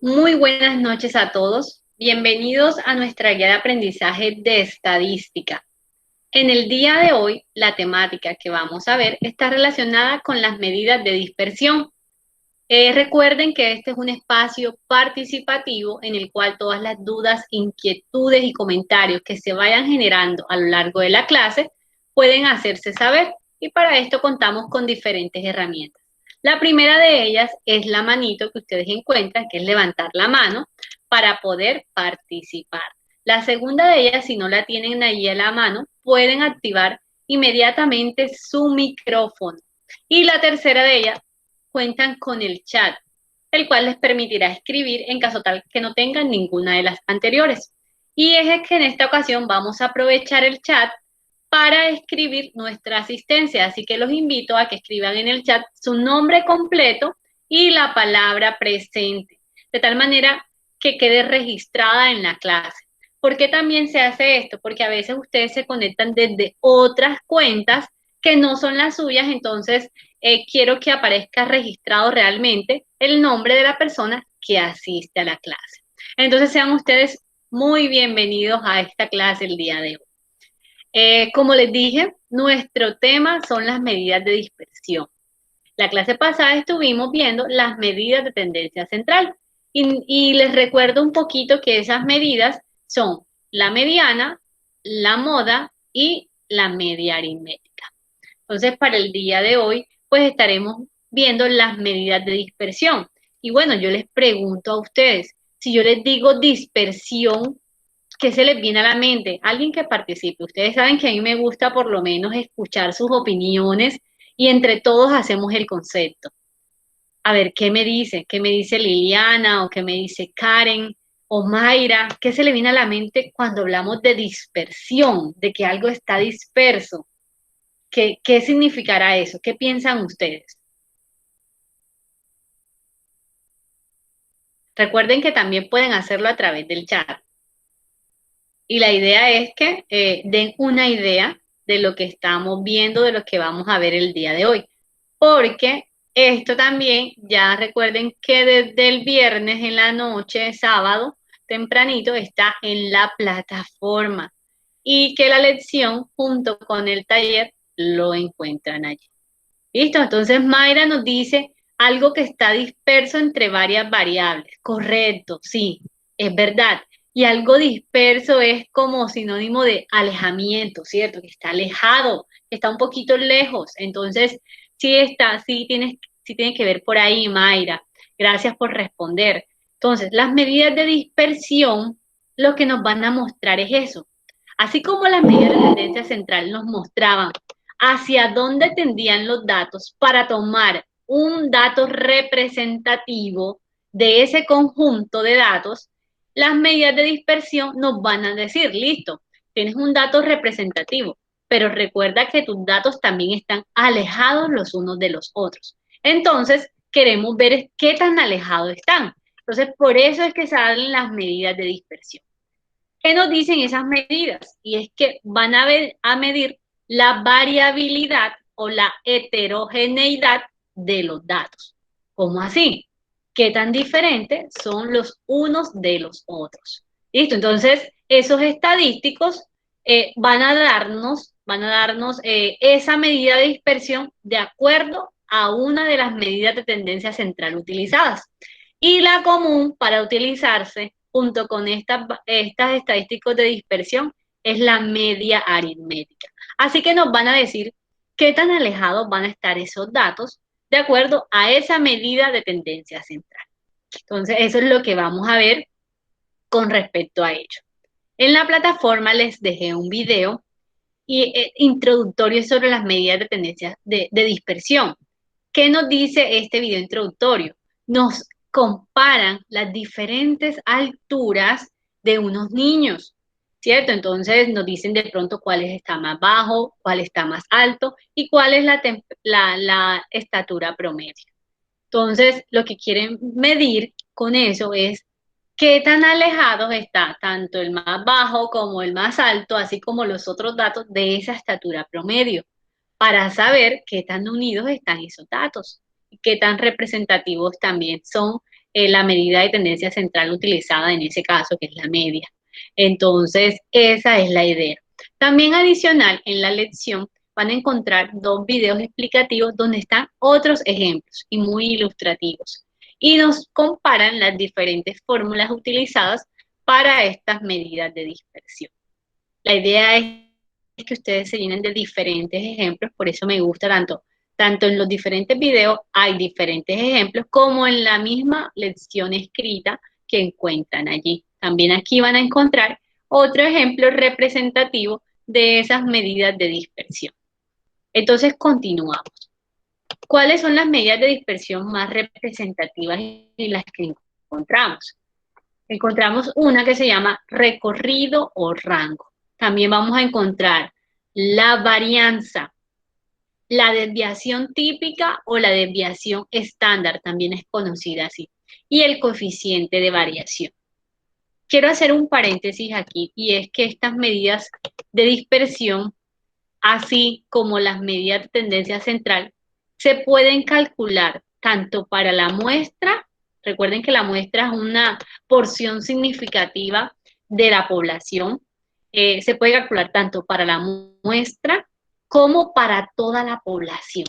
Muy buenas noches a todos. Bienvenidos a nuestra guía de aprendizaje de estadística. En el día de hoy, la temática que vamos a ver está relacionada con las medidas de dispersión. Recuerden que este es un espacio participativo en el cual todas las dudas, inquietudes y comentarios que se vayan generando a lo largo de la clase pueden hacerse saber y para esto contamos con diferentes herramientas. La primera de ellas es la manito que ustedes encuentran, que es levantar la mano para poder participar. La segunda de ellas, si no la tienen ahí a la mano, pueden activar inmediatamente su micrófono. Y la tercera de ellas, cuentan con el chat, el cual les permitirá escribir en caso tal que no tengan ninguna de las anteriores. Y es que en esta ocasión vamos a aprovechar el chat para escribir nuestra asistencia, así que los invito a que escriban en el chat su nombre completo y la palabra presente, de tal manera que quede registrada en la clase. ¿Por qué también se hace esto? Porque a veces ustedes se conectan desde otras cuentas que no son las suyas, entonces quiero que aparezca registrado realmente el nombre de la persona que asiste a la clase. Entonces sean ustedes muy bienvenidos a esta clase el día de hoy. Como les dije, nuestro tema son las medidas de dispersión. La clase pasada estuvimos viendo las medidas de tendencia central y les recuerdo un poquito que esas medidas son la mediana, la moda y la media aritmética. Entonces, para el día de hoy, pues estaremos viendo las medidas de dispersión. Y bueno, yo les pregunto a ustedes, si yo les digo dispersión, ¿qué se les viene a la mente? Alguien que participe. Ustedes saben que a mí me gusta por lo menos escuchar sus opiniones y entre todos hacemos el concepto. A ver, ¿qué me dice? ¿Qué me dice Liliana o qué me dice Karen o Mayra? ¿Qué se le viene a la mente cuando hablamos de dispersión, de que algo está disperso? ¿Qué significará eso? ¿Qué piensan ustedes? Recuerden que también pueden hacerlo a través del chat. Y la idea es que den una idea de lo que estamos viendo, de lo que vamos a ver el día de hoy. Porque esto también, ya recuerden que desde el viernes en la noche, sábado, tempranito, está en la plataforma. Y que la lección junto con el taller lo encuentran allí. ¿Listo? Entonces Mayra nos dice algo que está disperso entre varias variables. Correcto, sí, es verdad. Y algo disperso es como sinónimo de alejamiento, ¿cierto? Que está alejado, que está un poquito lejos. Entonces, sí tiene que ver por ahí, Mayra. Gracias por responder. Entonces, las medidas de dispersión lo que nos van a mostrar es eso. Así como las medidas de tendencia central nos mostraban hacia dónde tendían los datos para tomar un dato representativo de ese conjunto de datos, las medidas de dispersión nos van a decir, listo, tienes un dato representativo, pero recuerda que tus datos también están alejados los unos de los otros. Entonces, queremos ver qué tan alejados están. Entonces, por eso es que salen las medidas de dispersión. ¿Qué nos dicen esas medidas? Y es que van a medir la variabilidad o la heterogeneidad de los datos. ¿Cómo así? ¿Qué tan diferentes son los unos de los otros? ¿Listo? Entonces, esos estadísticos van a darnos esa medida de dispersión de acuerdo a una de las medidas de tendencia central utilizadas. Y la común para utilizarse junto con estas estadísticas de dispersión es la media aritmética. Así que nos van a decir qué tan alejados van a estar esos datos de acuerdo a esa medida de tendencia central. Entonces, eso es lo que vamos a ver con respecto a ello. En la plataforma les dejé un video introductorio sobre las medidas de tendencia de dispersión. ¿Qué nos dice este video introductorio? Nos comparan las diferentes alturas de unos niños, ¿cierto? Entonces nos dicen de pronto cuál está más bajo, cuál está más alto y cuál es la estatura promedio. Entonces, lo que quieren medir con eso es qué tan alejados está tanto el más bajo como el más alto, así como los otros datos de esa estatura promedio, para saber qué tan unidos están esos datos y qué tan representativos también son la medida de tendencia central utilizada en ese caso, que es la media. Entonces, esa es la idea. También adicional, en la lección van a encontrar 2 videos explicativos donde están otros ejemplos y muy ilustrativos. Y nos comparan las diferentes fórmulas utilizadas para estas medidas de dispersión. La idea es que ustedes se llenen de diferentes ejemplos, por eso me gusta tanto en los diferentes videos hay diferentes ejemplos, como en la misma lección escrita que encuentran allí. También aquí van a encontrar otro ejemplo representativo de esas medidas de dispersión. Entonces, continuamos. ¿Cuáles son las medidas de dispersión más representativas y las que encontramos? Encontramos una que se llama recorrido o rango. También vamos a encontrar la varianza, la desviación típica o la desviación estándar, también es conocida así, y el coeficiente de variación. Quiero hacer un paréntesis aquí, y es que estas medidas de dispersión, así como las medidas de tendencia central, se pueden calcular tanto para la muestra. Recuerden que la muestra es una porción significativa de la población. Se puede calcular tanto para la muestra como para toda la población.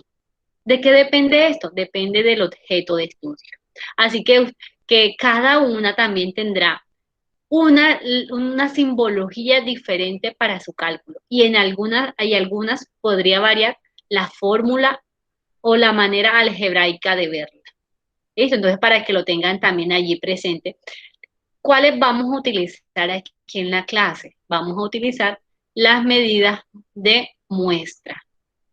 ¿De qué depende esto? Depende del objeto de estudio. Así que cada una también tendrá una simbología diferente para su cálculo. Y en algunas podría variar la fórmula o la manera algebraica de verla. ¿Listo? Entonces, para que lo tengan también allí presente. ¿Cuáles vamos a utilizar aquí en la clase? Vamos a utilizar las medidas de muestra,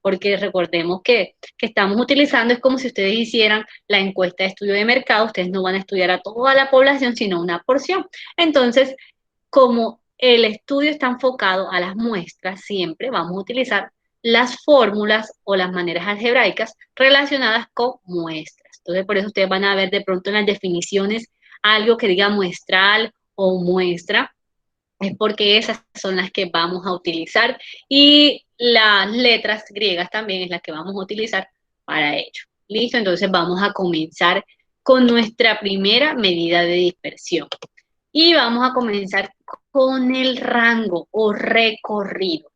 porque recordemos que estamos utilizando, es como si ustedes hicieran la encuesta de estudio de mercado, ustedes no van a estudiar a toda la población, sino una porción. Entonces, como el estudio está enfocado a las muestras, siempre vamos a utilizar las fórmulas o las maneras algebraicas relacionadas con muestras. Entonces, por eso ustedes van a ver de pronto en las definiciones algo que diga muestral o muestra, es porque esas son las que vamos a utilizar y las letras griegas también es las que vamos a utilizar para ello. ¿Listo? Entonces vamos a comenzar con nuestra primera medida de dispersión. Y vamos a comenzar con el rango o recorrido.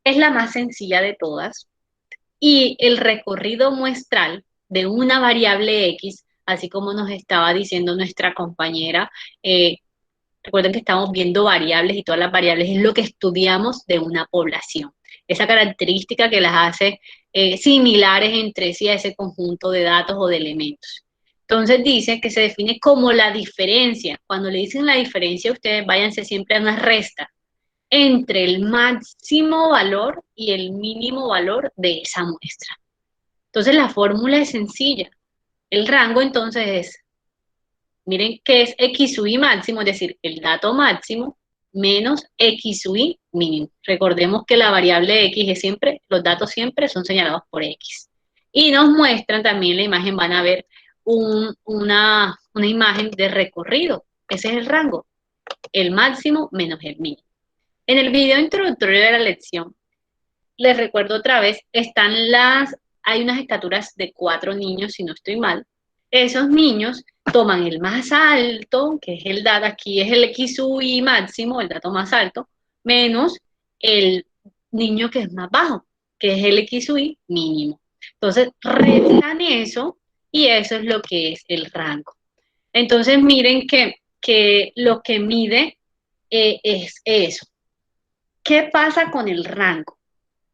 Es la más sencilla de todas. Y el recorrido muestral de una variable X, así como nos estaba diciendo nuestra compañera, recuerden que estamos viendo variables y todas las variables es lo que estudiamos de una población. Esa característica que las hace similares entre sí a ese conjunto de datos o de elementos. Entonces dice que se define como la diferencia. Cuando le dicen la diferencia, ustedes váyanse siempre a una resta entre el máximo valor y el mínimo valor de esa muestra. Entonces la fórmula es sencilla. El rango entonces es, miren que es X sub I máximo, es decir, el dato máximo menos X sub I mínimo. Recordemos que la variable X es siempre, los datos siempre son señalados por X. Y nos muestran también la imagen, van a ver una imagen de recorrido. Ese es el rango, el máximo menos el mínimo. En el video introductorio de la lección, les recuerdo otra vez, hay unas estaturas de 4 niños, si no estoy mal. Esos niños toman el más alto, que es el dato, aquí es el X sub I máximo, el dato más alto, menos el niño que es más bajo, que es el X sub I mínimo. Entonces, restan eso y eso es lo que es el rango. Entonces, miren que lo que mide es eso. ¿Qué pasa con el rango?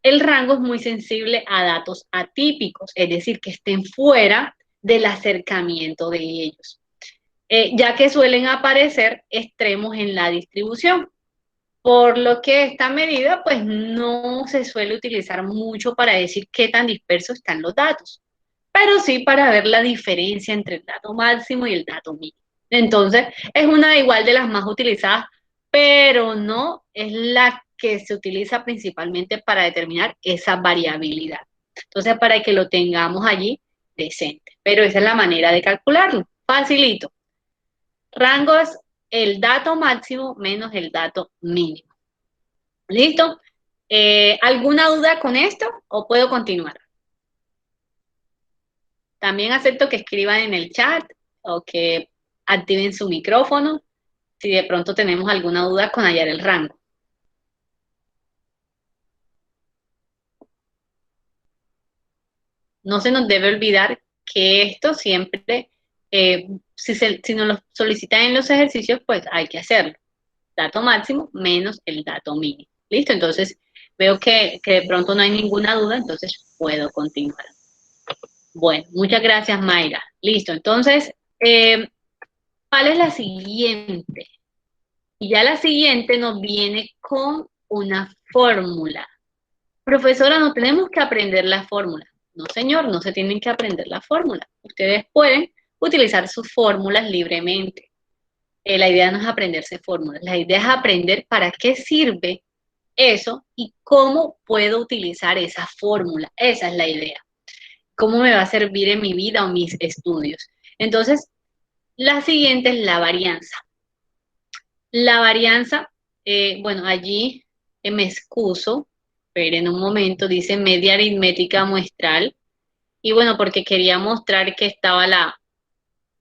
El rango es muy sensible a datos atípicos, es decir, que estén fuera del acercamiento de ellos, ya que suelen aparecer extremos en la distribución, por lo que esta medida pues no se suele utilizar mucho para decir qué tan dispersos están los datos, pero sí para ver la diferencia entre el dato máximo y el dato mínimo. Entonces, es una igual de las más utilizadas, pero no es la que se utiliza principalmente para determinar esa variabilidad. Entonces, para que lo tengamos allí presente. Pero esa es la manera de calcularlo. Facilito. Rango es el dato máximo menos el dato mínimo. ¿Listo? ¿Alguna duda con esto o puedo continuar? También acepto que escriban en el chat o que activen su micrófono si de pronto tenemos alguna duda con hallar el rango. No se nos debe olvidar que esto siempre, si nos lo solicitan en los ejercicios, pues hay que hacerlo. Dato máximo menos el dato mínimo. ¿Listo? Entonces, veo que de pronto no hay ninguna duda, entonces puedo continuar. Bueno, muchas gracias, Mayra. Listo, entonces, ¿cuál es la siguiente? Y ya la siguiente nos viene con una fórmula. Profesora, no tenemos que aprender la fórmula. No, señor, no se tienen que aprender la fórmula. Ustedes pueden utilizar sus fórmulas libremente. La idea no es aprenderse fórmulas, la idea es aprender para qué sirve eso y cómo puedo utilizar esa fórmula. Esa es la idea. Cómo me va a servir en mi vida o mis estudios. Entonces, la siguiente es la varianza. La varianza, bueno, allí me excuso, pero en un momento dice media aritmética muestral. Y bueno, porque quería mostrar que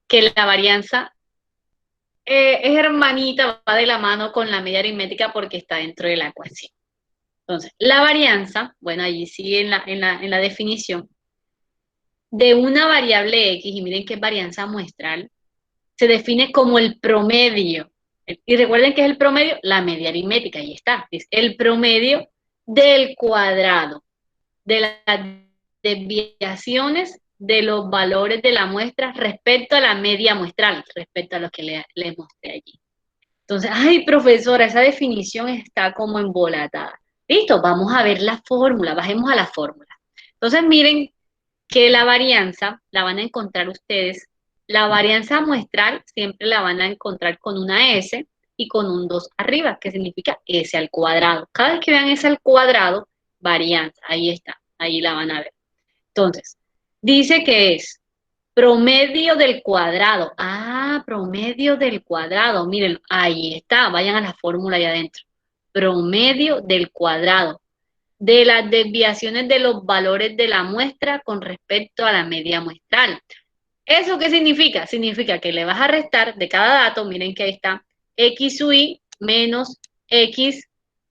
que la varianza es hermanita, va de la mano con la media aritmética porque está dentro de la ecuación. Entonces, la varianza, bueno, allí sí en la definición, de una variable X, y miren que es varianza muestral, se define como el promedio. Y recuerden que es el promedio, la media aritmética, ahí está, es el promedio del cuadrado, de las desviaciones de los valores de la muestra respecto a la media muestral, respecto a lo que le mostré allí. Entonces, ay, profesora, esa definición está como embolatada. Listo, vamos a ver la fórmula, bajemos a la fórmula. Entonces, miren que la varianza la van a encontrar ustedes, la varianza muestral siempre la van a encontrar con una S y con un 2 arriba, que significa S al cuadrado. Cada vez que vean S al cuadrado, varianza, ahí está, ahí la van a ver. Entonces, dice que es promedio del cuadrado. Ah, promedio del cuadrado. Miren, ahí está. Vayan a la fórmula ahí adentro. Promedio del cuadrado de las desviaciones de los valores de la muestra con respecto a la media muestral. ¿Eso qué significa? Significa que le vas a restar de cada dato, miren que ahí está, x sub i menos x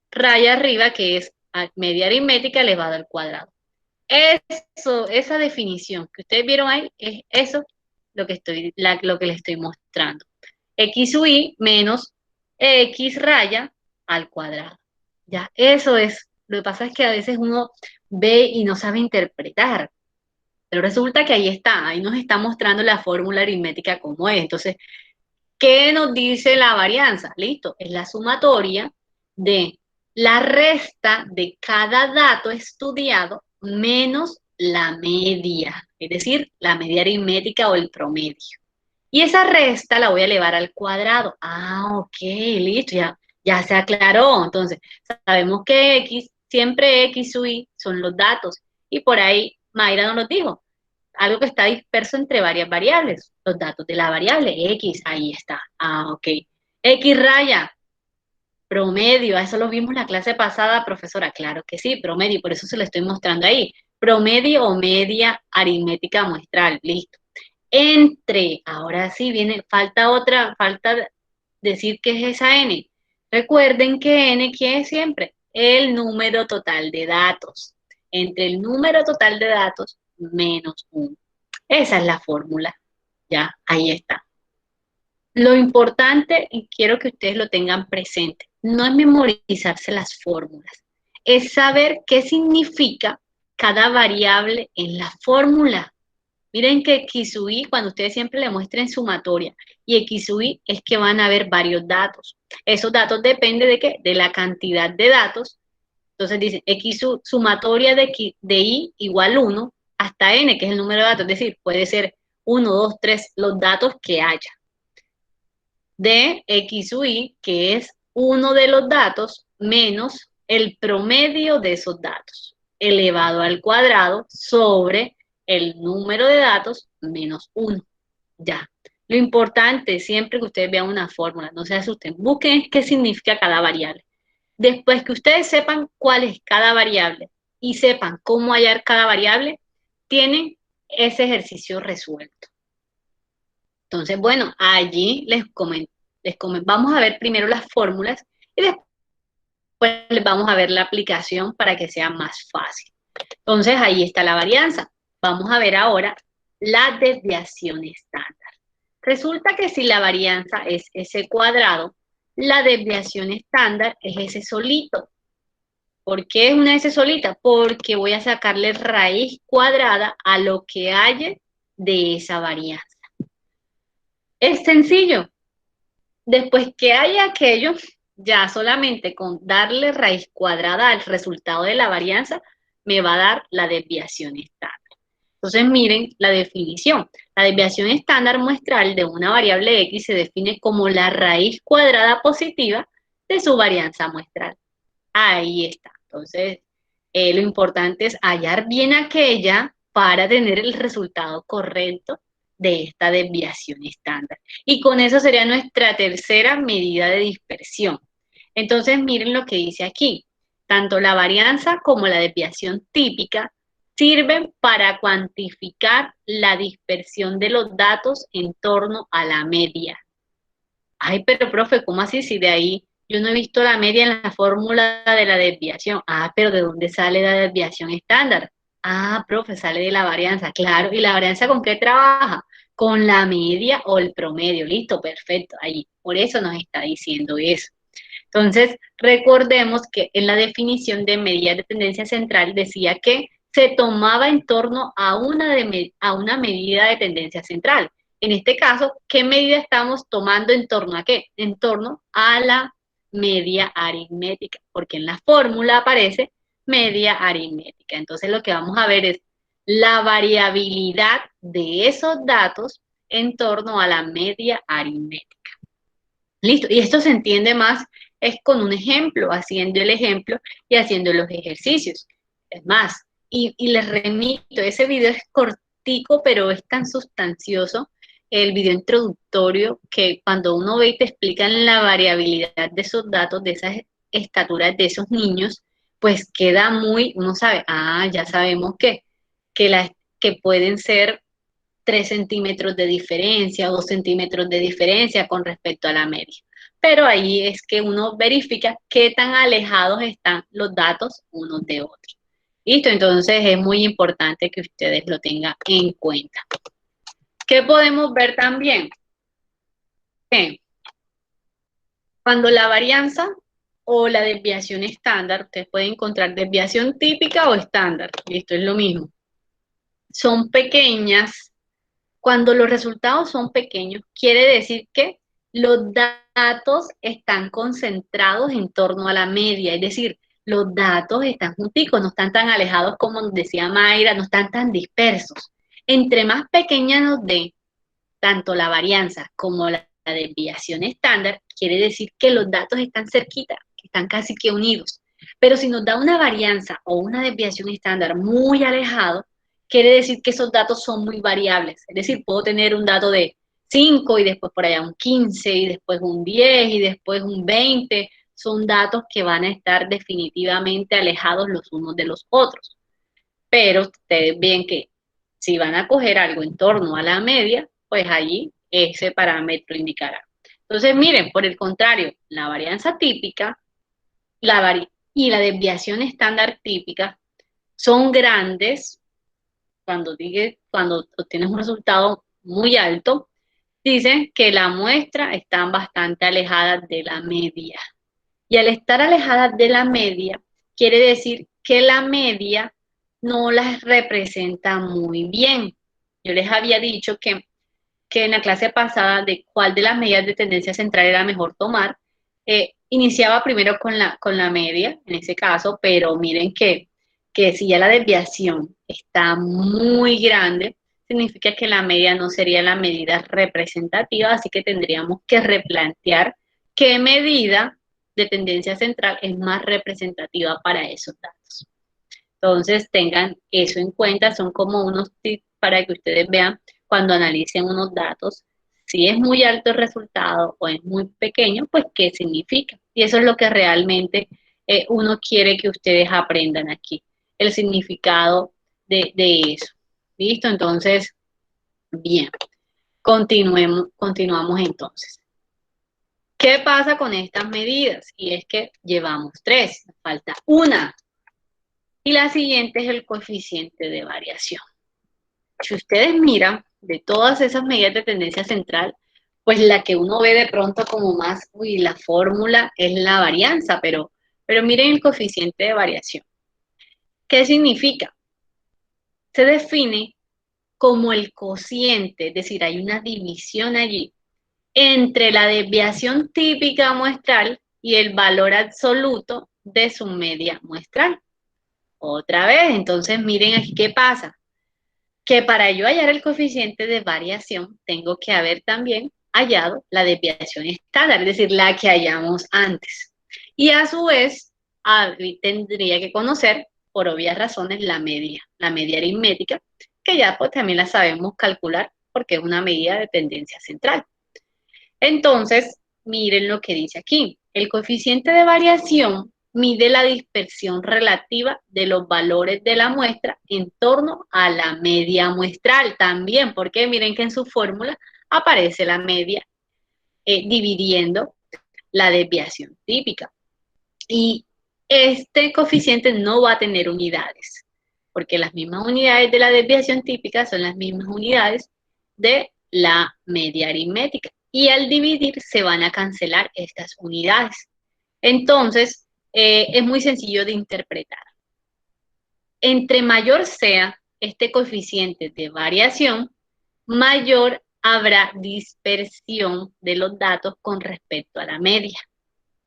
raya arriba, que es media aritmética elevado al cuadrado. Eso, esa definición que ustedes vieron ahí, es eso lo que les estoy mostrando. X sub i menos X raya al cuadrado. Ya, eso es. Lo que pasa es que a veces uno ve y no sabe interpretar. Pero resulta que ahí está, ahí nos está mostrando la fórmula aritmética como es. Entonces, ¿qué nos dice la varianza? Listo, es la sumatoria de la resta de cada dato estudiado menos la media, es decir, la media aritmética o el promedio. Y esa resta la voy a elevar al cuadrado. Ah, ok, listo, ya se aclaró. Entonces, sabemos que X, siempre X sub Y son los datos. Y por ahí Mayra nos lo dijo, algo que está disperso entre varias variables, los datos de la variable X, ahí está. Ah, ok. X raya, promedio, a eso lo vimos en la clase pasada, profesora. Claro que sí, promedio, por eso se lo estoy mostrando ahí. Promedio o media aritmética muestral, listo. Entre, ahora sí viene, falta decir qué es esa n. Recuerden que n, ¿qué es siempre? El número total de datos. Entre el número total de datos menos 1. Esa es la fórmula. Ya, ahí está. Lo importante, y quiero que ustedes lo tengan presente, no es memorizarse las fórmulas, es saber qué significa cada variable en la fórmula. Miren que X sub i, cuando ustedes siempre le muestren sumatoria, y X sub i es que van a haber varios datos. Esos datos dependen de qué? De la cantidad de datos. Entonces dicen X sumatoria de i igual 1 hasta n, que es el número de datos. Es decir, puede ser 1, 2, 3, los datos que haya. De X sub i, que es uno de los datos, menos el promedio de esos datos, elevado al cuadrado sobre el número de datos menos 1. Ya. Lo importante siempre que ustedes vean una fórmula, no se asusten, busquen qué significa cada variable. Después que ustedes sepan cuál es cada variable y sepan cómo hallar cada variable, tienen ese ejercicio resuelto. Entonces, bueno, allí vamos a ver primero las fórmulas y después les vamos a ver la aplicación para que sea más fácil. Entonces, ahí está la varianza. Vamos a ver ahora la desviación estándar. Resulta que si la varianza es ese cuadrado, la desviación estándar es ese solito. ¿Por qué es una S solita? Porque voy a sacarle raíz cuadrada a lo que haya de esa varianza. Es sencillo. Después que haya aquello, ya solamente con darle raíz cuadrada al resultado de la varianza, me va a dar la desviación estándar. Entonces miren la definición. La desviación estándar muestral de una variable X se define como la raíz cuadrada positiva de su varianza muestral. Ahí está. Entonces, lo importante es hallar bien aquella para tener el resultado correcto de esta desviación estándar. Y con eso sería nuestra tercera medida de dispersión. Entonces, miren lo que dice aquí. Tanto la varianza como la desviación típica sirven para cuantificar la dispersión de los datos en torno a la media. Ay, pero profe, ¿cómo así? Si de ahí yo no he visto la media en la fórmula de la desviación. Ah, pero ¿de dónde sale la desviación estándar? Ah, profe, sale de la varianza, claro. ¿Y la varianza con qué trabaja? Con la media o el promedio. Listo, perfecto. Ahí, por eso nos está diciendo eso. Entonces, recordemos que en la definición de medida de tendencia central decía que se tomaba en torno a una medida de tendencia central. En este caso, ¿qué medida estamos tomando en torno a qué? En torno a la media aritmética, porque en la fórmula aparece media aritmética. Entonces, lo que vamos a ver es la variabilidad de esos datos en torno a la media aritmética. Listo, y esto se entiende más es con un ejemplo, haciendo el ejemplo y haciendo los ejercicios. Es más, y les remito, ese video es cortico, pero es tan sustancioso, el video introductorio, que cuando uno ve y te explican la variabilidad de esos datos, de esas estaturas de esos niños, pues queda muy, uno sabe, ya sabemos que pueden ser 3 centímetros de diferencia, 2 centímetros de diferencia con respecto a la media. Pero ahí es que uno verifica qué tan alejados están los datos unos de otros. Listo, entonces es muy importante que ustedes lo tengan en cuenta. ¿Qué podemos ver también? Que cuando la varianza o la desviación estándar, ustedes pueden encontrar desviación típica o estándar, listo, es lo mismo. Son pequeñas. Cuando los resultados son pequeños, quiere decir que los datos están concentrados en torno a la media, es decir, los datos están junticos, no están tan alejados como decía Mayra, no están tan dispersos. Entre más pequeña nos dé tanto la varianza como la desviación estándar, quiere decir que los datos están cerquita, que están casi que unidos. Pero si nos da una varianza o una desviación estándar muy alejado, quiere decir que esos datos son muy variables. Es decir, puedo tener un dato de 5 y después por allá un 15 y después un 10 y después un 20. Son datos que van a estar definitivamente alejados los unos de los otros. Pero ustedes ven que si van a coger algo en torno a la media, pues allí ese parámetro indicará. Entonces, miren, por el contrario, la varianza típica y la desviación estándar típica son grandes cuando obtienes un resultado muy alto, dicen que la muestra están bastante alejadas de la media. Y al estar alejadas de la media, quiere decir que la media no las representa muy bien. Yo les había dicho que en la clase pasada de cuál de las medidas de tendencia central era mejor tomar, iniciaba primero con la media, en ese caso, pero miren que si ya la desviación está muy grande, significa que la media no sería la medida representativa, así que tendríamos que replantear qué medida de tendencia central es más representativa para esos datos. Entonces, tengan eso en cuenta, son como unos tips para que ustedes vean cuando analicen unos datos, si es muy alto el resultado o es muy pequeño, pues qué significa. Y eso es lo que realmente uno quiere que ustedes aprendan aquí, el significado de eso. ¿Listo? Entonces, bien. Continuamos entonces. ¿Qué pasa con estas medidas? Y es que llevamos 3, nos falta una. Y la siguiente es el coeficiente de variación. Si ustedes miran, de todas esas medidas de tendencia central, pues la que uno ve de pronto como más, uy, la fórmula es la varianza, pero miren el coeficiente de variación. ¿Qué significa? Se define como el cociente, es decir, hay una división allí entre la desviación típica muestral y el valor absoluto de su media muestral. Otra vez, entonces miren aquí qué pasa. Que para yo hallar el coeficiente de variación, tengo que haber también hallado la desviación estándar, es decir, la que hallamos antes. Y a su vez, tendría que conocer, por obvias razones, la media aritmética, que ya pues también la sabemos calcular porque es una medida de tendencia central. Entonces, miren lo que dice aquí. El coeficiente de variación mide la dispersión relativa de los valores de la muestra en torno a la media muestral también, porque miren que en su fórmula aparece la media dividiendo la desviación típica. Y este coeficiente no va a tener unidades, porque las mismas unidades de la desviación típica son las mismas unidades de la media aritmética. Y al dividir se van a cancelar estas unidades. Entonces, es muy sencillo de interpretar. Entre mayor sea este coeficiente de variación, mayor habrá dispersión de los datos con respecto a la media.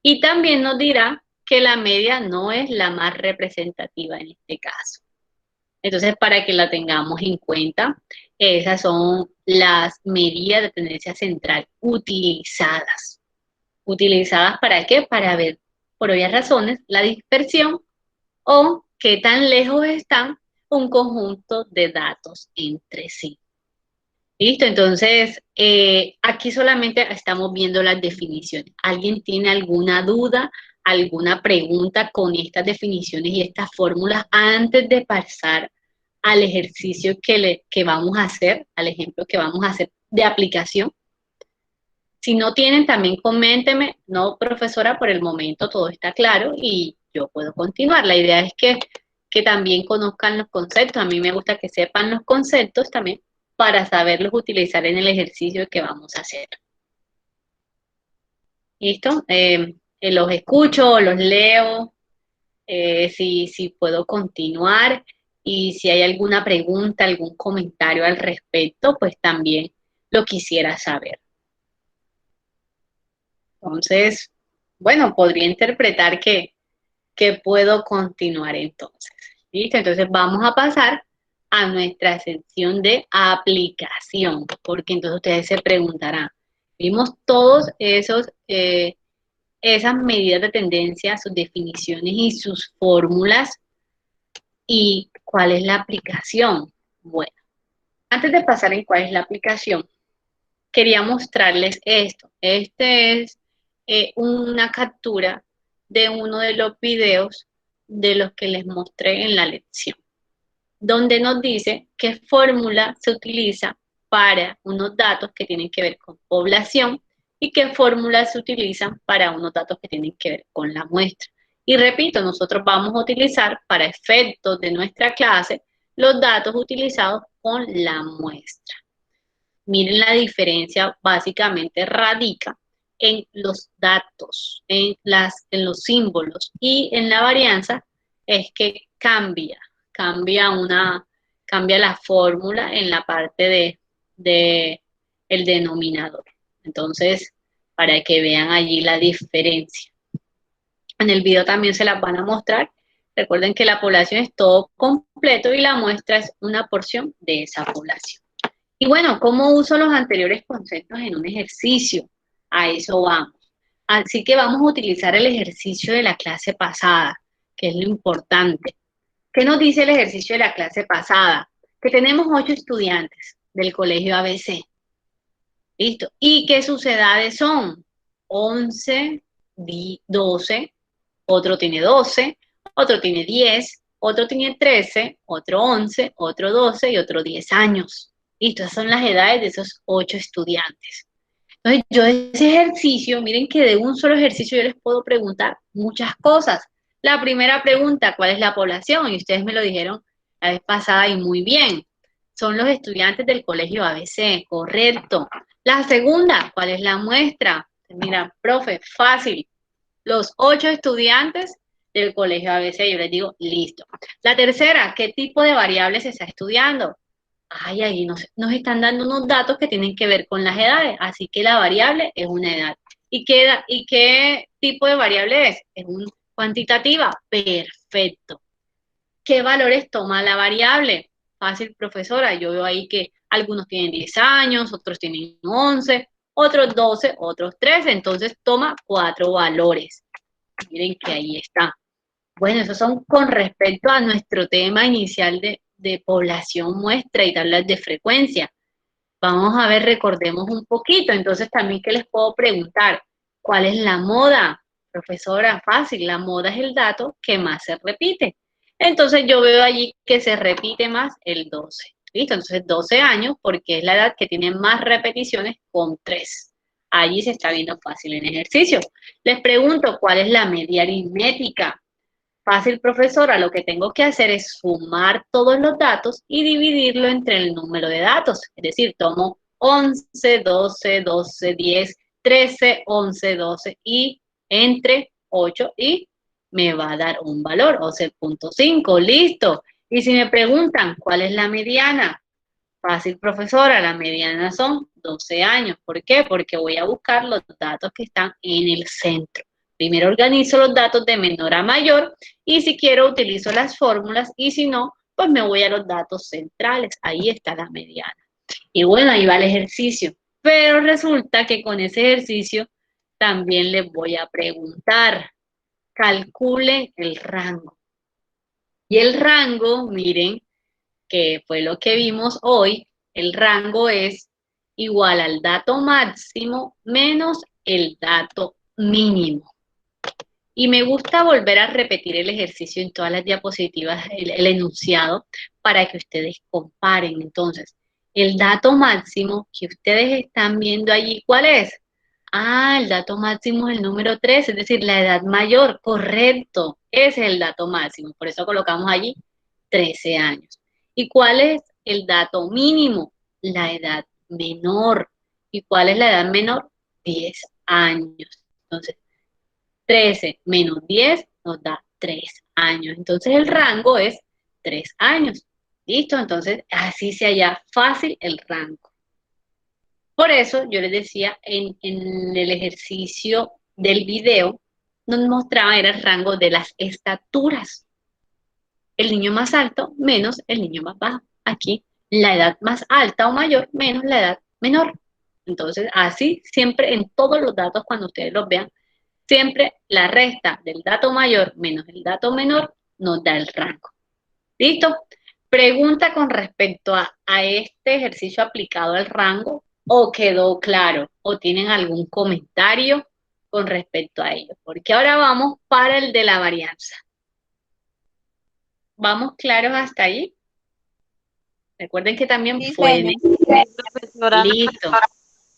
Y también nos dirá que la media no es la más representativa en este caso. Entonces, para que la tengamos en cuenta, esas son las medidas de tendencia central utilizadas. ¿Utilizadas para qué? Para ver, por obvias razones, la dispersión o qué tan lejos están un conjunto de datos entre sí. Listo, entonces aquí solamente estamos viendo las definiciones. ¿Alguien tiene alguna duda, alguna pregunta con estas definiciones y estas fórmulas antes de pasar al ejercicio que vamos a hacer, al ejemplo que vamos a hacer de aplicación? Si no tienen, también coméntenme. No, profesora, por el momento todo está claro y yo puedo continuar. La idea es que también conozcan los conceptos. A mí me gusta que sepan los conceptos también para saberlos utilizar en el ejercicio que vamos a hacer. ¿Listo? Los escucho, los leo, si puedo continuar y si hay alguna pregunta, algún comentario al respecto, pues también lo quisiera saber. Entonces, bueno, podría interpretar que puedo continuar entonces. ¿Listo? Entonces vamos a pasar a nuestra sección de aplicación, porque entonces ustedes se preguntarán, vimos todos esas medidas de tendencia, sus definiciones y sus fórmulas, ¿y cuál es la aplicación? Bueno, antes de pasar en cuál es la aplicación, quería mostrarles esto. Este es una captura de uno de los videos de los que les mostré en la lección, donde nos dice qué fórmula se utiliza para unos datos que tienen que ver con población y qué fórmulas se utilizan para unos datos que tienen que ver con la muestra. Y repito, nosotros vamos a utilizar para efectos de nuestra clase los datos utilizados con la muestra. Miren, la diferencia básicamente radica en los datos, en los símbolos, y en la varianza es que cambia la fórmula en la parte de el denominador. Entonces, para que vean allí la diferencia. En el video también se las van a mostrar. Recuerden que la población es todo completo y la muestra es una porción de esa población. Y bueno, ¿cómo uso los anteriores conceptos en un ejercicio? A eso vamos. Así que vamos a utilizar el ejercicio de la clase pasada, que es lo importante. ¿Qué nos dice el ejercicio de la clase pasada? Que tenemos 8 estudiantes del colegio ABC. ¿Listo? ¿Y qué sus edades son? 11, 12, otro tiene 12, otro tiene 10, otro tiene 13, otro 11, otro 12 y otro 10 años. Listo, esas son las edades de esos 8 estudiantes. Entonces, yo de ese ejercicio, miren que de un solo ejercicio yo les puedo preguntar muchas cosas. La primera pregunta, ¿cuál es la población? Y ustedes me lo dijeron la vez pasada y muy bien. Son los estudiantes del colegio ABC, correcto. La segunda, ¿cuál es la muestra? Mira, profe, fácil. Los 8 estudiantes del colegio ABC, yo les digo, listo. La tercera, ¿qué tipo de variables se está estudiando? Ay, ahí nos están dando unos datos que tienen que ver con las edades, así que la variable es una edad. ¿Y qué tipo de variable es? Es un cuantitativa. Perfecto. ¿Qué valores toma la variable? Fácil, profesora. Yo veo ahí que algunos tienen 10 años, otros tienen 11, otros 12, otros 13. Entonces toma 4 valores. Miren que ahí está. Bueno, esos son con respecto a nuestro tema inicial de población muestra y tablas de frecuencia. Vamos a ver, recordemos un poquito. Entonces, también, ¿qué les puedo preguntar? ¿Cuál es la moda? Profesora, fácil, la moda es el dato que más se repite. Entonces, yo veo allí que se repite más el 12. ¿Listo? Entonces, 12 años, porque es la edad que tiene más repeticiones con 3. Allí se está viendo fácil en ejercicio. Les pregunto, ¿cuál es la media aritmética? Fácil, profesora, lo que tengo que hacer es sumar todos los datos y dividirlo entre el número de datos. Es decir, tomo 11, 12, 12, 10, 13, 11, 12 y entre 8 y me va a dar un valor, 11.5, listo. Y si me preguntan, ¿cuál es la mediana? Fácil, profesora, la mediana son 12 años. ¿Por qué? Porque voy a buscar los datos que están en el centro. Primero organizo los datos de menor a mayor y si quiero utilizo las fórmulas y si no, pues me voy a los datos centrales. Ahí está la mediana. Y bueno, ahí va el ejercicio. Pero resulta que con ese ejercicio también les voy a preguntar, calcule el rango. Y el rango, miren, que fue lo que vimos hoy, el rango es igual al dato máximo menos el dato mínimo. Y me gusta volver a repetir el ejercicio en todas las diapositivas, el enunciado, para que ustedes comparen. Entonces, el dato máximo que ustedes están viendo allí, ¿cuál es? Ah, el dato máximo es el número 3, es decir, la edad mayor, correcto. Ese es el dato máximo, por eso colocamos allí 13 años. ¿Y cuál es el dato mínimo? La edad menor. ¿Y cuál es la edad menor? 10 años. Entonces, 13 menos 10 nos da 3 años. Entonces el rango es 3 años. ¿Listo? Entonces así se halla fácil el rango. Por eso yo les decía en el ejercicio del video, nos mostraba era el rango de las estaturas. El niño más alto menos el niño más bajo. Aquí la edad más alta o mayor menos la edad menor. Entonces así siempre en todos los datos cuando ustedes los vean siempre la resta del dato mayor menos el dato menor nos da el rango. ¿Listo? Pregunta con respecto a este ejercicio aplicado al rango, o quedó claro, o tienen algún comentario con respecto a ello. Porque ahora vamos para el de la varianza. ¿Vamos claros hasta ahí? Recuerden que también Sí, fue en... profesora. Listo.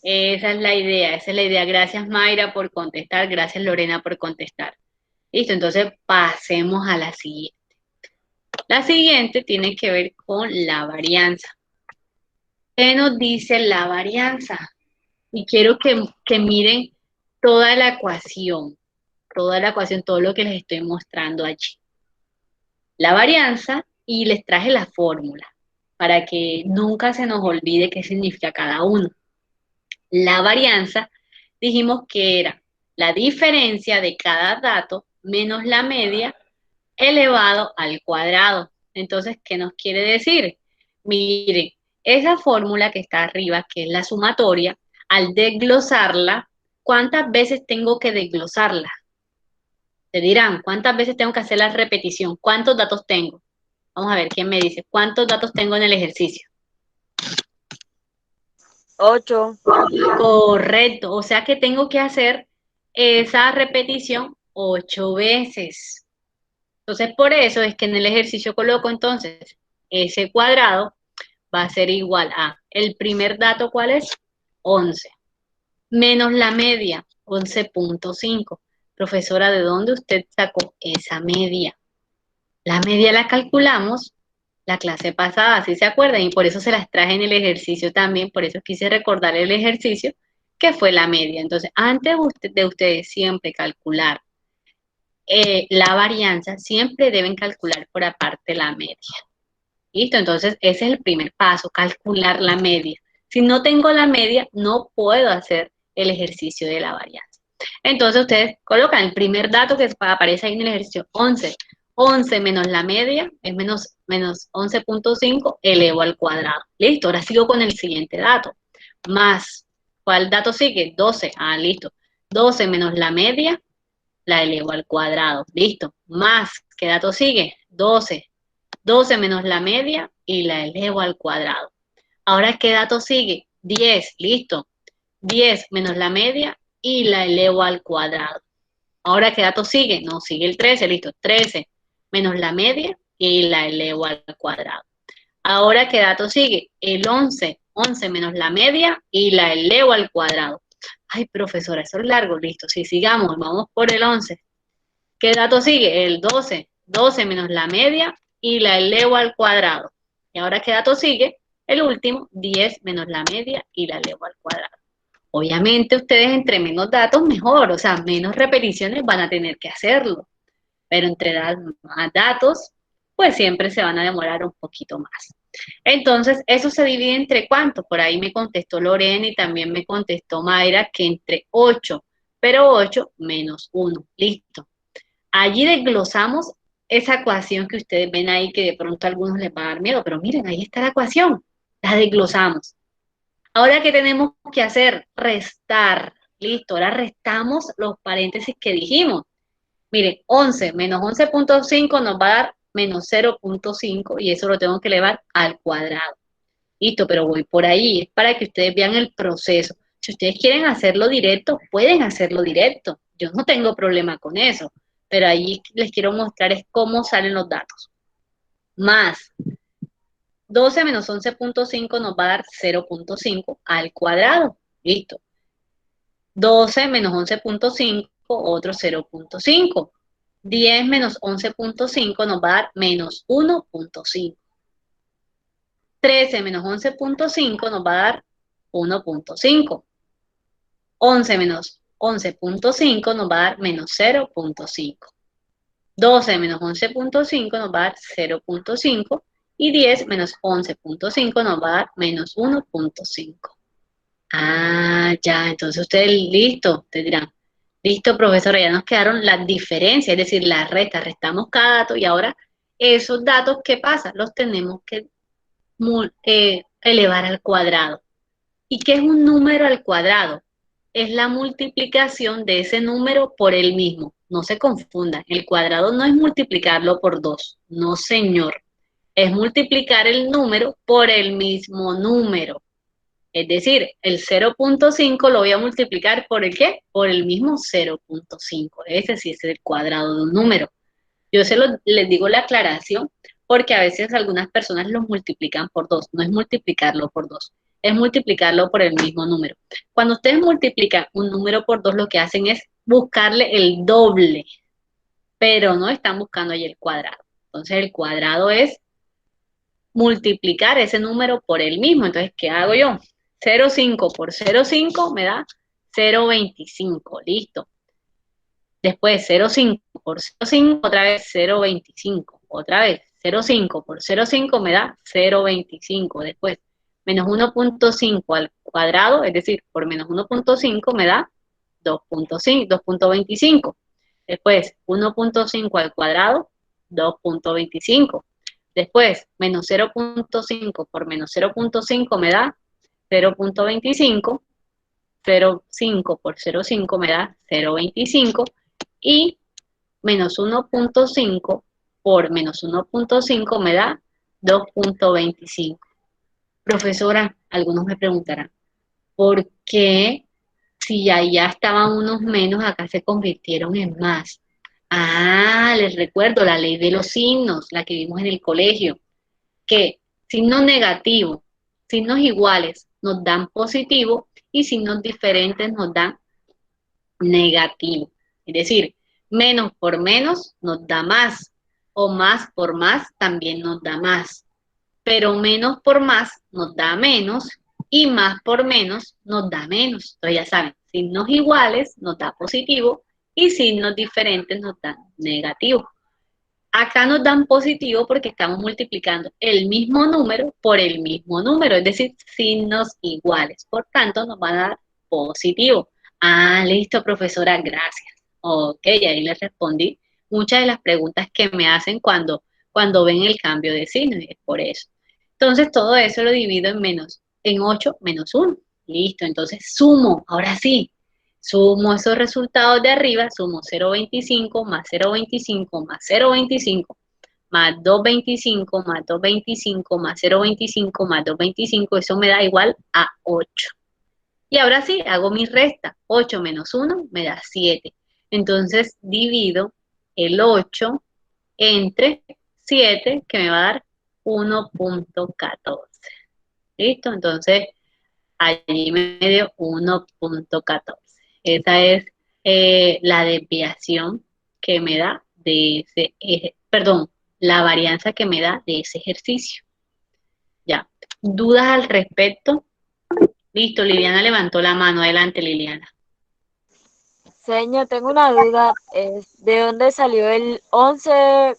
Esa es la idea, esa es la idea. Gracias Mayra por contestar, gracias Lorena por contestar. Listo, entonces pasemos a la siguiente. La siguiente tiene que ver con la varianza. ¿Qué nos dice la varianza? Y quiero que miren toda la ecuación, todo lo que les estoy mostrando allí. La varianza y les traje la fórmula para que nunca se nos olvide qué significa cada uno. La varianza dijimos que era la diferencia de cada dato menos la media elevado al cuadrado. Entonces, ¿qué nos quiere decir? Miren, esa fórmula que está arriba, que es la sumatoria, al desglosarla, ¿cuántas veces tengo que desglosarla? Te dirán, ¿cuántas veces tengo que hacer la repetición? ¿Cuántos datos tengo? Vamos a ver, ¿quién me dice? ¿Cuántos datos tengo en el ejercicio? 8. Correcto, o sea que tengo que hacer esa repetición 8 veces. Entonces, por eso es que en el ejercicio coloco entonces ese cuadrado va a ser igual a, el primer dato, ¿cuál es? 11, menos la media, 11.5. Profesora, ¿de dónde usted sacó esa media? La media la calculamos la clase pasada, ¿sí se acuerdan? Y por eso se las traje en el ejercicio también, por eso quise recordar el ejercicio, que fue la media. Entonces, antes de ustedes siempre calcular la varianza, siempre deben calcular por aparte la media. ¿Listo? Entonces, ese es el primer paso, calcular la media. Si no tengo la media, no puedo hacer el ejercicio de la varianza. Entonces, ustedes colocan el primer dato que aparece ahí en el ejercicio, 11. 11 menos la media es menos 11.5 elevo al cuadrado. Listo, ahora sigo con el siguiente dato. Más, ¿cuál dato sigue? 12. Ah, listo. 12 menos la media la elevo al cuadrado. Listo. Más, ¿qué dato sigue? 12. 12 menos la media y la elevo al cuadrado. Ahora, ¿qué dato sigue? 10, listo. 10 menos la media y la elevo al cuadrado. Ahora, ¿qué dato sigue? No, sigue el 13, listo. 13 menos la media y la elevo al cuadrado. Ahora, ¿qué dato sigue? El 11. 11 menos la media y la elevo al cuadrado. Ay, profesora, eso es largo, listo. Sí, sigamos, vamos por el 11. ¿Qué dato sigue? El 12. 12 menos la media y la elevo al cuadrado. Y ahora, ¿qué dato sigue? El último, 10 menos la media y la elevo al cuadrado. Obviamente ustedes entre menos datos mejor, o sea, menos repeticiones van a tener que hacerlo, pero entre más datos, pues siempre se van a demorar un poquito más. Entonces, eso se divide entre cuánto. Por ahí me contestó Lorena y también me contestó Mayra que entre 8, pero 8 menos 1. Listo. Allí desglosamos esa ecuación que ustedes ven ahí que de pronto a algunos les va a dar miedo, pero miren, ahí está la ecuación. La desglosamos. Ahora, ¿qué tenemos que hacer? Restar. Listo, ahora restamos los paréntesis que dijimos. Miren, 11 menos 11.5 nos va a dar menos 0.5 y eso lo tengo que elevar al cuadrado. Listo, pero voy por ahí, es para que ustedes vean el proceso. Si ustedes quieren hacerlo directo, pueden hacerlo directo. Yo no tengo problema con eso, pero ahí les quiero mostrar es cómo salen los datos. Más 12 menos 11.5 nos va a dar 0.5 al cuadrado. Listo. 12 menos 11.5, otro 0.5. 10 menos 11.5 nos va a dar menos 1.5. 13 menos 11.5 nos va a dar 1.5. 11 menos 11.5 nos va a dar menos 0.5. 12 menos 11.5 nos va a dar 0.5. Y 10 menos 11.5 nos va a dar menos 1.5. Ah, ya, entonces ustedes, listo, te dirán, listo, profesora, ya nos quedaron las diferencias, es decir, las restas, restamos cada dato y ahora esos datos, ¿qué pasa? Los tenemos que elevar al cuadrado. ¿Y qué es un número al cuadrado? Es la multiplicación de ese número por el mismo. No se confundan, el cuadrado no es multiplicarlo por 2, no señor, es multiplicar el número por el mismo número. Es decir, el 0.5 lo voy a multiplicar por el ¿qué? Por el mismo 0.5. Ese sí es el cuadrado de un número. Yo les digo la aclaración porque a veces algunas personas los multiplican por 2. No es multiplicarlo por 2, es multiplicarlo por el mismo número. Cuando ustedes multiplican un número por 2, lo que hacen es buscarle el doble, pero no están buscando ahí el cuadrado. Entonces el cuadrado es multiplicar ese número por el mismo. Entonces, ¿qué hago yo? 0,5 por 0,5 me da 0,25, listo. Después 0,5 por 0,5, otra vez 0,25, otra vez 0,5 por 0,5 me da 0,25. Después, menos 1.5 al cuadrado, es decir, por menos 1.5 me da 2.5, 2.25. Después, 1.5 al cuadrado, 2.25. Después, menos 0.5 por menos 0.5 me da 0.25. 0,5 por 0,5 me da 0,25 y menos 1.5 por menos 1.5 me da 2.25. Profesora, algunos me preguntarán, ¿por qué si allá estaban unos menos, acá se convirtieron en más? Ah, les recuerdo la ley de los signos, la que vimos en el colegio, que Signos negativos, signos iguales nos dan positivo y signos diferentes nos dan negativo. Es decir, menos por menos nos da más, o más por más también nos da más, pero menos por más nos da menos y más por menos nos da menos. Entonces ya saben, signos iguales nos da positivo y signos diferentes nos dan negativo. Acá nos dan positivo porque estamos multiplicando el mismo número por el mismo número, es decir, signos iguales. Por tanto, nos van a dar positivo. Ah, listo, profesora, gracias. Ok, ahí les respondí muchas de las preguntas que me hacen cuando ven el cambio de signo, y es por eso. Entonces, todo eso lo divido en 8 menos 1. Listo, entonces sumo, ahora sí, sumo esos resultados de arriba, sumo 0,25 más 0,25 más 0,25 más 2,25 más 2,25 más 0,25 más 2,25, eso me da igual a 8. Y ahora sí, hago mi resta, 8 menos 1 me da 7. Entonces divido el 8 entre 7, que me va a dar 1,14. ¿Listo? Entonces allí me dio 1,14. Esa es la desviación que me da de ese perdón, la varianza que me da de ese ejercicio. Ya. ¿Dudas al respecto? Listo, Liliana levantó la mano. Adelante, Liliana. Señor, tengo una duda. ¿De dónde salió el 11,5?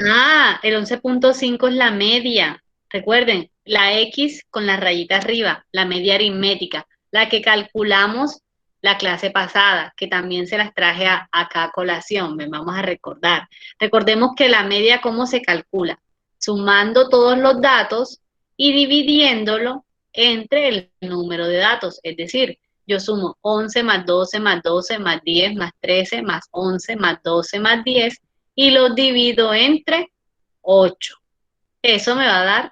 Ah, el 11,5 es la media. Recuerden, la X con la rayita arriba, la media aritmética, la que calculamos la clase pasada, que también se las traje acá a colación. Ven, vamos a recordar. Recordemos que la media, ¿cómo se calcula? Sumando todos los datos y dividiéndolo entre el número de datos. Es decir, yo sumo 11 más 12 más 12 más 10 más 13 más 11 más 12 más 10 y los divido entre 8. Eso me va a dar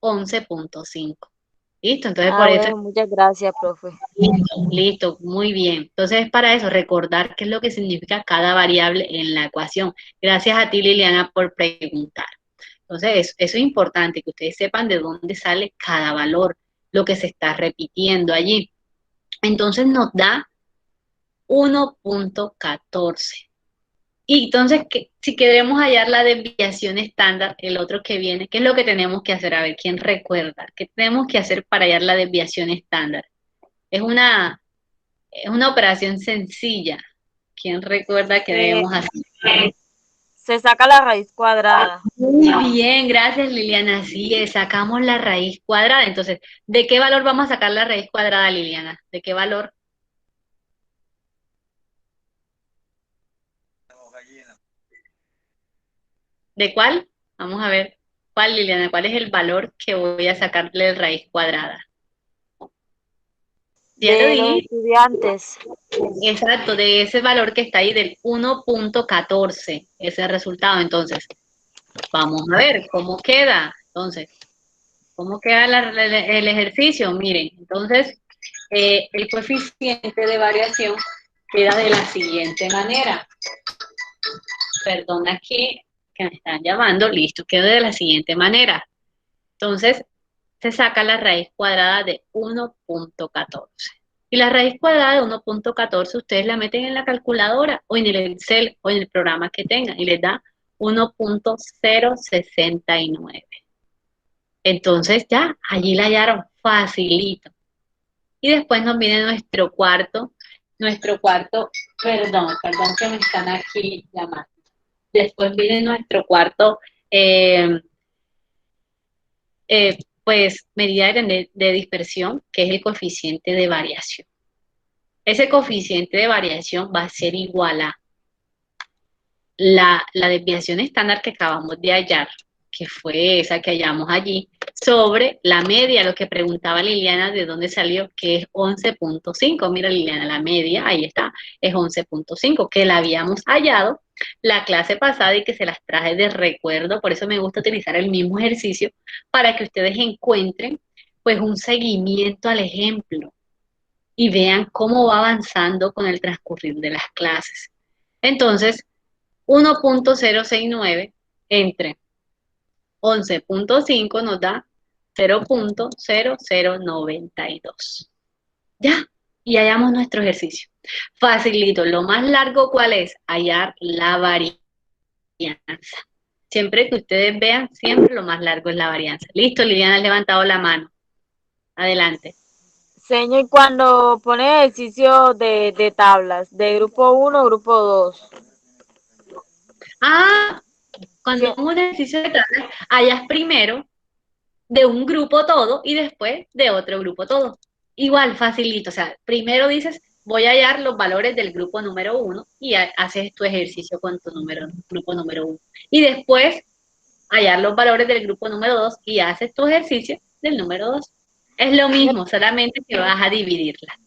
11,5. ¿Listo? Entonces, por Ah, eso, bueno, muchas gracias, profe. listo, muy bien. Entonces, para eso, recordar qué es lo que significa cada variable en la ecuación. Gracias a ti, Liliana, por preguntar. Entonces, eso es importante, que ustedes sepan de dónde sale cada valor, lo que se está repitiendo allí. Entonces, nos da 1,14. Y entonces, si queremos hallar la desviación estándar, el otro que viene, ¿qué es lo que tenemos que hacer? A ver, ¿quién recuerda? ¿Qué tenemos que hacer para hallar la desviación estándar? Es una, es una operación sencilla. ¿Quién recuerda que Eh, debemos hacer? Se saca la raíz cuadrada. Muy bien, gracias Liliana. Así es, sacamos la raíz cuadrada. Entonces, ¿de qué valor vamos a sacar la raíz cuadrada, Liliana? ¿De qué valor? ¿De cuál? Vamos a ver. ¿Cuál, Liliana? ¿Cuál es el valor que voy a sacarle de raíz cuadrada? Ya te De los dije. estudiantes. Exacto, de ese valor que está ahí del 1,14, ese resultado. Entonces, vamos a ver cómo queda. Entonces, ¿cómo queda el ejercicio? Miren, entonces, el coeficiente de variación queda de la siguiente manera. Perdón aquí, que me están llamando. Listo, queda de la siguiente manera. Entonces, se saca la raíz cuadrada de 1,14. Y la raíz cuadrada de 1,14 ustedes la meten en la calculadora o en el Excel o en el programa que tengan y les da 1,069. Entonces ya, allí la hallaron facilito. Y después nos viene perdón que me están aquí llamando. Después viene nuestro cuarto eh, pues medida de dispersión, que es el coeficiente de variación. Ese coeficiente de variación va a ser igual a la desviación estándar que acabamos de hallar, que fue esa que hallamos allí, sobre la media, lo que preguntaba Liliana de dónde salió, que es 11,5. Mira, Liliana, la media, ahí está, es 11,5, que la habíamos hallado la clase pasada y que se las traje de recuerdo. Por eso me gusta utilizar el mismo ejercicio para que ustedes encuentren pues un seguimiento al ejemplo y vean cómo va avanzando con el transcurrir de las clases. Entonces, 1,069 entre 11.5 nos da 0.0092. Ya, y hallamos nuestro ejercicio. Facilito. Lo más largo, ¿cuál es? Hallar la varianza. Siempre que ustedes vean, siempre lo más largo es la varianza. Listo, Liliana ha levantado la mano. Adelante. Señor, y cuando pone ejercicio de tablas, de grupo uno, grupo 2. Ah, cuando un ejercicio de tabla, hallas primero de un grupo todo y después de otro grupo todo. Igual, facilito. O sea, primero dices, voy a hallar los valores del grupo número uno y haces tu ejercicio con tu grupo número uno. Y después hallar los valores del grupo número 2 y haces tu ejercicio del número 2. Es lo mismo, solamente que vas a dividirla.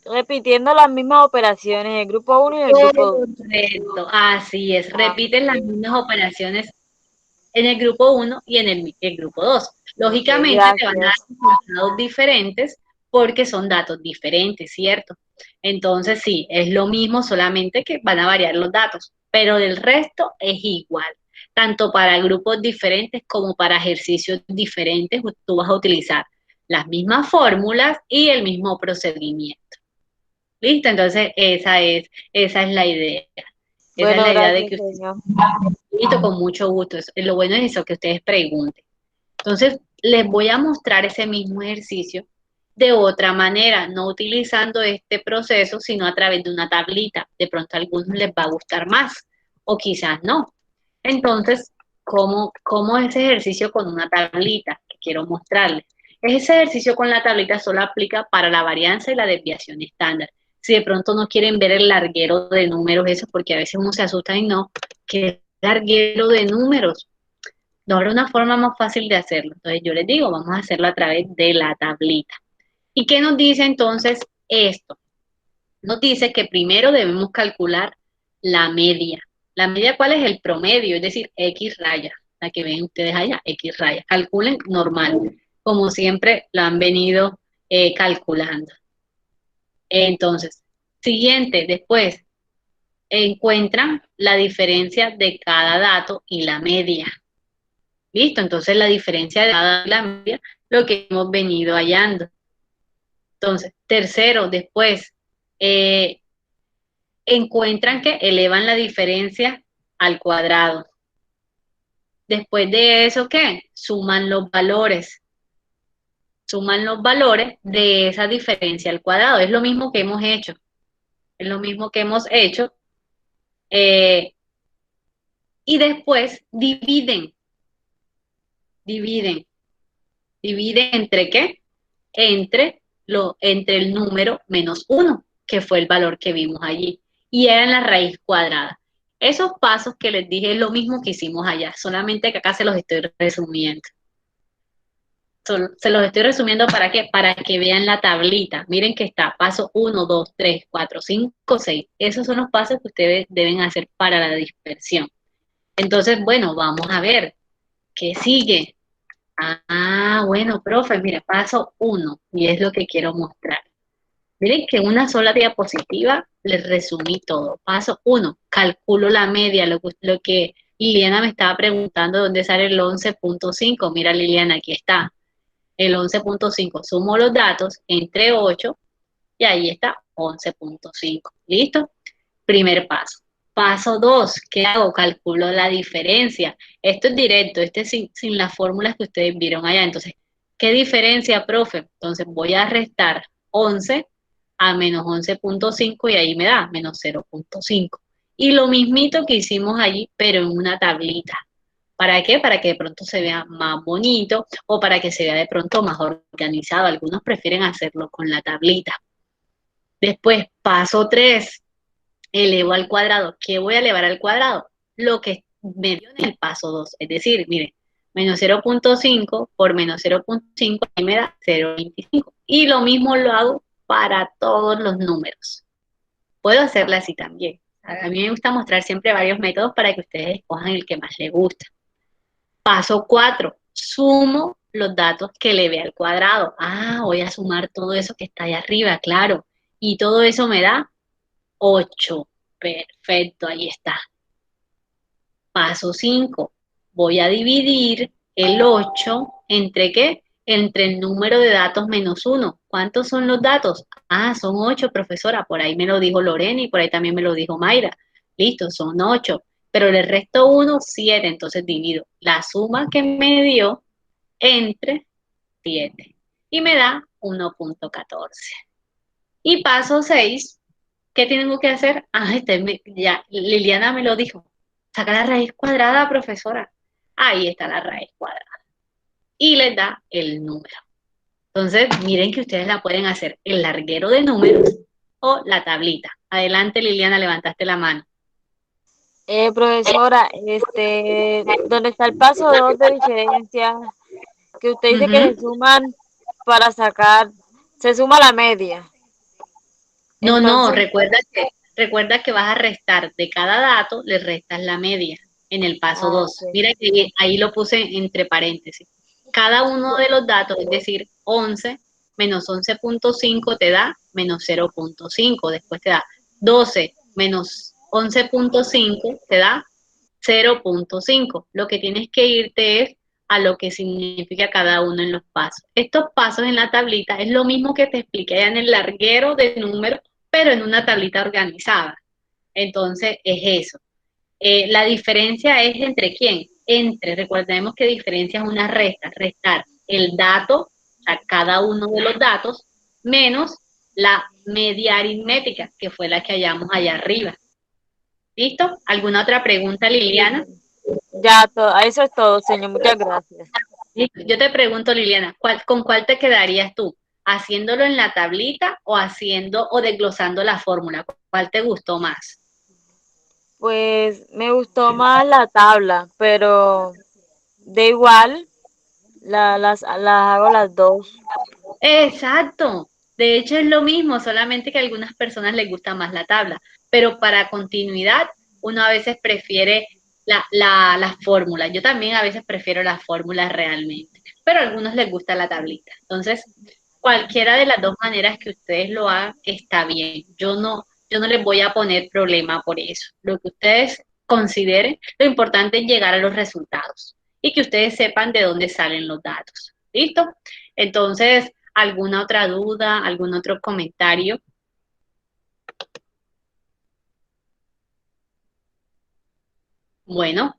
Repitiendo las mismas operaciones, el grupo uno y el grupo 2. Correcto, así es. Ah, Repiten las ok, mismas operaciones en el grupo uno y en el grupo 2. ok, Lógicamente te van a dar gracias. resultados diferentes porque son datos diferentes, ¿cierto? Entonces sí, es lo mismo, solamente que van a variar los datos, pero del resto es igual. Tanto para grupos diferentes como para ejercicios diferentes, tú vas a utilizar las mismas fórmulas y el mismo procedimiento. ¿Listo? Entonces esa es la idea. Esa es Bueno, la idea de gracias, que usted, señor. listo, con mucho gusto. Lo bueno es eso, que ustedes pregunten. Entonces, les voy a mostrar ese mismo ejercicio de otra manera, no utilizando este proceso, sino a través de una tablita. De pronto a algunos les va a gustar más o quizás no. Entonces, ¿cómo es ese ejercicio con una tablita que quiero mostrarles? Ese ejercicio con la tablita solo aplica para la varianza y la desviación estándar. Si de pronto no quieren ver el larguero de números, eso porque a veces uno se asusta y no, ¿qué larguero de números? No habrá una forma más fácil de hacerlo. Entonces yo les digo, vamos a hacerlo a través de la tablita. ¿Y qué nos dice entonces esto? Nos dice que primero debemos calcular la media. ¿La media cuál es? El promedio, es decir, X raya. La que ven ustedes allá, X raya. Calculen normal, como siempre lo han venido calculando. Entonces, siguiente, después, encuentran la diferencia de cada dato y la media. Listo, entonces la diferencia de la media, lo que hemos venido hallando. Entonces, tercero, después, eh, encuentran que elevan la diferencia al cuadrado. Después de eso, ¿qué? Suman los valores de esa diferencia al cuadrado. Es lo mismo que hemos hecho. Es lo mismo que hemos hecho. eh, y después dividen. Dividen entre qué? Entre el número menos uno, que fue el valor que vimos allí, y era en la raíz cuadrada. Esos pasos que les dije es lo mismo que hicimos allá, solamente que acá se los estoy resumiendo. Se los estoy resumiendo ¿para qué? Para que vean la tablita. Miren que está paso uno, 2, 3, 4, 5, 6. Esos son los pasos que ustedes deben hacer para la dispersión. Entonces, bueno, vamos a ver qué sigue. Ah, bueno, profe, mira, paso uno, y es lo que quiero mostrar. Miren que en una sola diapositiva les resumí todo. Paso uno, calculo la media, lo que Liliana me estaba preguntando, ¿dónde sale el 11.5? Mira, Liliana, aquí está, el 11.5. Sumo los datos entre 8 y ahí está 11.5. ¿Listo? Primer paso. Paso 2, ¿qué hago? Calculo la diferencia. Esto es directo, este es sin las fórmulas que ustedes vieron allá. Entonces, ¿qué diferencia, profe? Entonces voy a restar 11 a menos 11.5 y ahí me da menos 0.5. Y lo mismito que hicimos allí, pero en una tablita. ¿Para qué? Para que de pronto se vea más bonito o para que se vea de pronto más organizado. Algunos prefieren hacerlo con la tablita. Después, paso 3, elevo al cuadrado. ¿Qué voy a elevar al cuadrado? Lo que me dio en el paso 2. Es decir, mire, menos 0.5 por menos 0.5 ahí me da 0.25. Y lo mismo lo hago para todos los números. Puedo hacerla así también. A mí me gusta mostrar siempre varios métodos para que ustedes escojan el que más les gusta. Paso 4, sumo los datos que elevé al cuadrado. Ah, voy a sumar todo eso que está ahí arriba, claro. Y todo eso me da 8. Perfecto, ahí está. Paso 5. voy a dividir el 8 ¿entre qué? Entre el número de datos menos 1. ¿Cuántos son los datos? Ah, son 8, profesora. Por ahí me lo dijo Lorena y por ahí también me lo dijo Mayra. Listo, son 8. Pero le resto 1, 7. Entonces divido la suma que me dio entre 7. Y me da 1,14. Y paso 6. ¿Qué tengo que hacer? Ah, ya, Liliana me lo dijo. Saca la raíz cuadrada, profesora. Ahí está la raíz cuadrada. Y les da el número. Entonces, miren que ustedes la pueden hacer el larguero de números o la tablita. Adelante, Liliana, levantaste la mano. Profesora, ¿dónde está el paso 2 de diferencia? Que usted dice que Ujú. se suman para sacar, se suma la media. No, no, Entonces, recuerda que vas a restar de cada dato, le restas la media en el paso ok. 2. Mira que ahí lo puse entre paréntesis. Cada uno de los datos, es decir, 11 menos 11,5 te da menos 0,5. Después te da 12 menos 11,5 te da 0,5. Lo que tienes que irte es a lo que significa cada uno en los pasos. Estos pasos en la tablita es lo mismo que te expliqué allá en el larguero de números, pero en una tablita organizada. Entonces, es eso. La diferencia es entre quién. Recordemos que diferencia es una resta, restar el dato, o sea, cada uno de los datos, menos la media aritmética, que fue la que hallamos allá arriba. ¿Listo? ¿Alguna otra pregunta, Liliana? Ya, eso es todo, señor. Muchas gracias. Listo. Yo te pregunto, Liliana, ¿con cuál te quedarías tú? ¿Haciéndolo en la tablita o haciendo o desglosando la fórmula? ¿Cuál te gustó más? Pues me gustó más la tabla, pero de igual, las hago las dos. Exacto. De hecho es lo mismo, solamente que a algunas personas les gusta más la tabla, pero para continuidad uno a veces prefiere la fórmula. Yo también a veces prefiero las fórmulas realmente, pero a algunos les gusta la tablita. Entonces, cualquiera de las dos maneras que ustedes lo hagan está bien. Yo no les voy a poner problema por eso. Lo que ustedes consideren, lo importante es llegar a los resultados y que ustedes sepan de dónde salen los datos. ¿Listo? Entonces, ¿alguna otra duda, algún otro comentario? Bueno,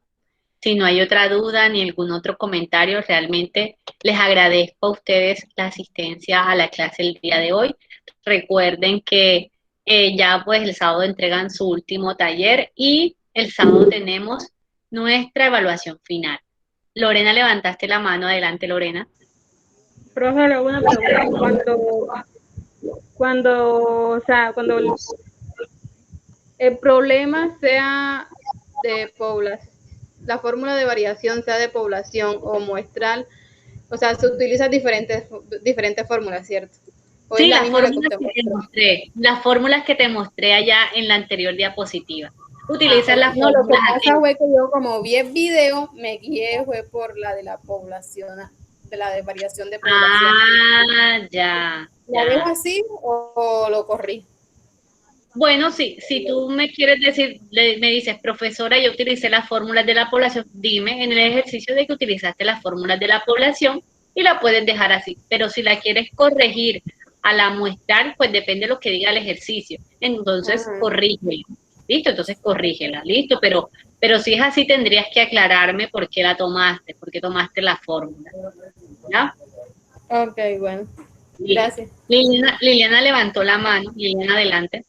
si no hay otra duda ni algún otro comentario, realmente les agradezco a ustedes la asistencia a la clase el día de hoy. Recuerden que ya pues el sábado entregan su último taller y el sábado tenemos nuestra evaluación final. Lorena, levantaste la mano. Adelante, Lorena. Profe, le hago una pregunta. O sea, cuando el problema sea de población, la fórmula de variación sea de población o muestral, o sea, se utilizan diferentes fórmulas, ¿cierto? ¿O es Sí, la misma la que usted mostró? las fórmulas que te mostré allá en la anterior diapositiva. Ah, Utilizas ok. las No, lo que fórmulas pasa aquí. fue que yo como vi el video, me guié fue por la de la población, de la de variación de población. Ah, ya, ¿La dejo ya. así o lo corrí? Bueno, sí, si tú me quieres decir, me dices, profesora, yo utilicé las fórmulas de la población, dime en el ejercicio de que utilizaste las fórmulas de la población y la puedes dejar así. Pero si la quieres corregir a la muestral, pues depende de lo que diga el ejercicio. Entonces, Ajá. corrígela. ¿Listo? Entonces, corrígela. ¿Listo? Pero si es así, tendrías que aclararme por qué la tomaste, por qué tomaste la fórmula. ¿Ya? Ok, bueno. Listo. Gracias. Liliana levantó la mano. Liliana, adelante.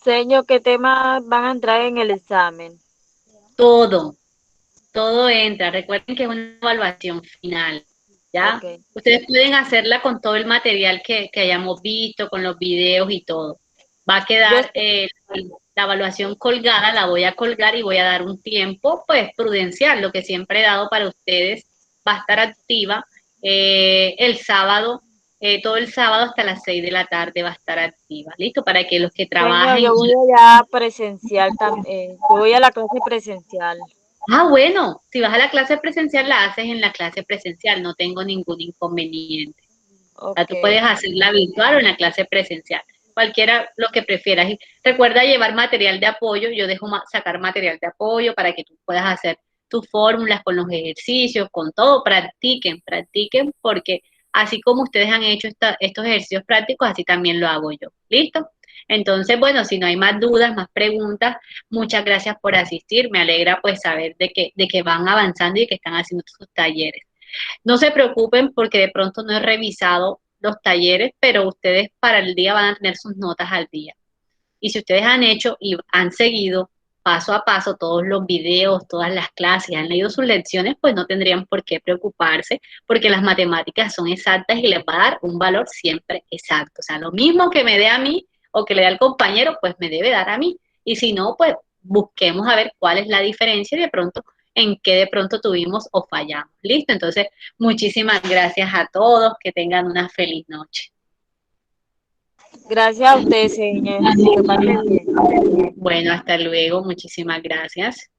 Señor, ¿qué temas van a entrar en el examen? Todo. Todo entra. Recuerden que es una evaluación final, ¿ya? Ok. Ustedes pueden hacerla con todo el material que hayamos visto, con los videos y todo. Va a Yo, quedar la evaluación colgada, la voy a colgar y voy a dar un tiempo, pues, prudencial, lo que siempre he dado para ustedes. Va a estar activa el sábado, todo el sábado hasta las 6 de la tarde va a estar activa, ¿listo? Para que los que señor, trabajen. yo voy allá presencial también. Yo voy a la clase presencial. Ah, bueno, si vas a la clase presencial, la haces en la clase presencial, no tengo ningún inconveniente. O sea, Ok. tú puedes hacerla virtual o en la clase presencial, cualquiera lo que prefieras. Y recuerda llevar material de apoyo, yo dejo sacar material de apoyo para que tú puedas hacer tus fórmulas, con los ejercicios, con todo, practiquen, practiquen, porque así como ustedes han hecho estos ejercicios prácticos, así también lo hago yo. ¿Listo? Entonces, bueno, si no hay más dudas, más preguntas, muchas gracias por asistir. Me alegra pues saber de que van avanzando y que están haciendo sus talleres. No se preocupen porque de pronto no he revisado los talleres, pero ustedes para el día van a tener sus notas al día. Y si ustedes han hecho y han seguido paso a paso todos los videos, todas las clases, han leído sus lecciones, pues no tendrían por qué preocuparse, porque las matemáticas son exactas y les va a dar un valor siempre exacto. O sea, lo mismo que me dé a mí o que le dé al compañero, pues me debe dar a mí. Y si no, pues busquemos a ver cuál es la diferencia y de pronto en qué de pronto tuvimos o fallamos. ¿Listo? Entonces, muchísimas gracias a todos, que tengan una feliz noche. Gracias a ustedes, señor. Que pasen bien. Bueno, hasta luego, muchísimas gracias.